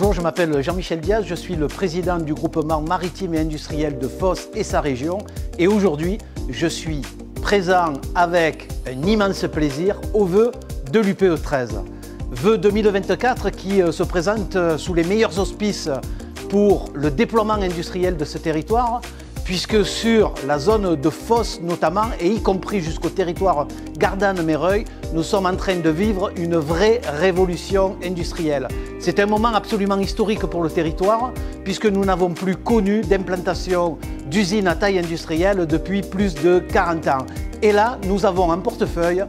Bonjour, je m'appelle Jean-Michel Diaz, je suis le président du groupement maritime et industriel de Fos et sa région. Et aujourd'hui, je suis présent avec un immense plaisir aux vœux de l'UPE 13. Vœux 2024 qui se présentent sous les meilleurs auspices pour le déploiement industriel de ce territoire, puisque sur la zone de Fos notamment, et y compris jusqu'au territoire Gardanne-Meyreuil, nous sommes en train de vivre une vraie révolution industrielle. C'est un moment absolument historique pour le territoire, puisque nous n'avons plus connu d'implantation d'usines à taille industrielle depuis plus de 40 ans. Et là, nous avons en portefeuille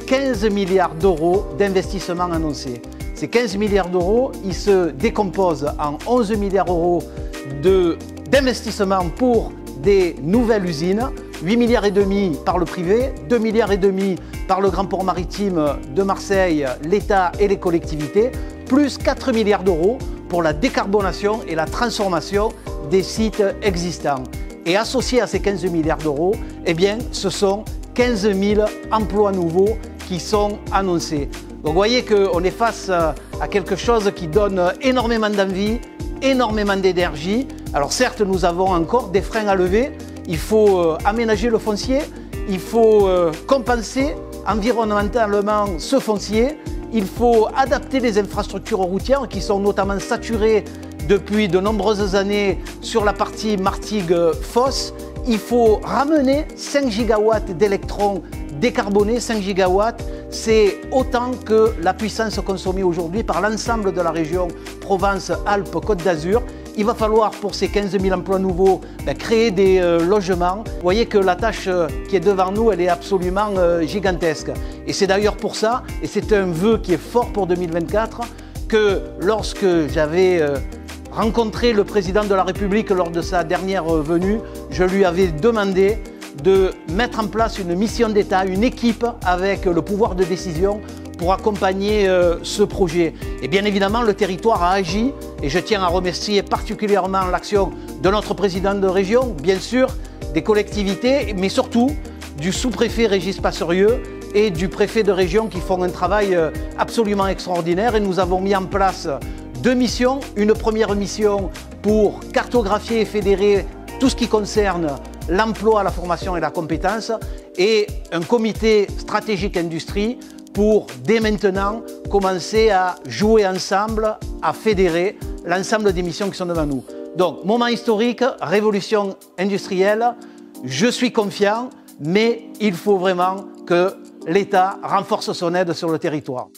15 milliards d'euros d'investissements annoncés. Ces 15 milliards d'euros, ils se décomposent en 11 milliards d'euros d'investissement pour des nouvelles usines, 8 milliards et demi par le privé, 2 milliards et demi par le Grand Port Maritime de Marseille, l'État et les collectivités, plus 4 milliards d'euros pour la décarbonation et la transformation des sites existants. Et associé à ces 15 milliards d'euros, eh bien, ce sont 15 000 emplois nouveaux qui sont annoncés. Donc vous voyez qu'on est face à quelque chose qui donne énormément d'envie, énormément d'énergie. Alors certes, nous avons encore des freins à lever. Il faut aménager le foncier, il faut compenser environnementalement ce foncier, il faut adapter les infrastructures routières qui sont notamment saturées depuis de nombreuses années sur la partie Martigues-Fos. Il faut ramener 5 gigawatts d'électrons décarbonés, 5 gigawatts, c'est autant que la puissance consommée aujourd'hui par l'ensemble de la région Provence-Alpes-Côte d'Azur. Il va falloir pour ces 15 000 emplois nouveaux créer des logements. Vous voyez que la tâche qui est devant nous, elle est absolument gigantesque. Et c'est d'ailleurs pour ça, et c'est un vœu qui est fort pour 2024, que lorsque j'avais rencontré le président de la République lors de sa dernière venue, je lui avais demandé de mettre en place une mission d'État, une équipe avec le pouvoir de décision pour accompagner ce projet. Et bien évidemment, le territoire a agi et je tiens à remercier particulièrement l'action de notre président de région, bien sûr, des collectivités, mais surtout du sous-préfet Régis Passerieux et du préfet de région qui font un travail absolument extraordinaire. Et nous avons mis en place 2 missions. Une première mission pour cartographier et fédérer tout ce qui concerne l'emploi, la formation et la compétence, et un comité stratégique industrie pour, dès maintenant, commencer à jouer ensemble, à fédérer l'ensemble des missions qui sont devant nous. Donc, moment historique, révolution industrielle, je suis confiant, mais il faut vraiment que l'État renforce son aide sur le territoire.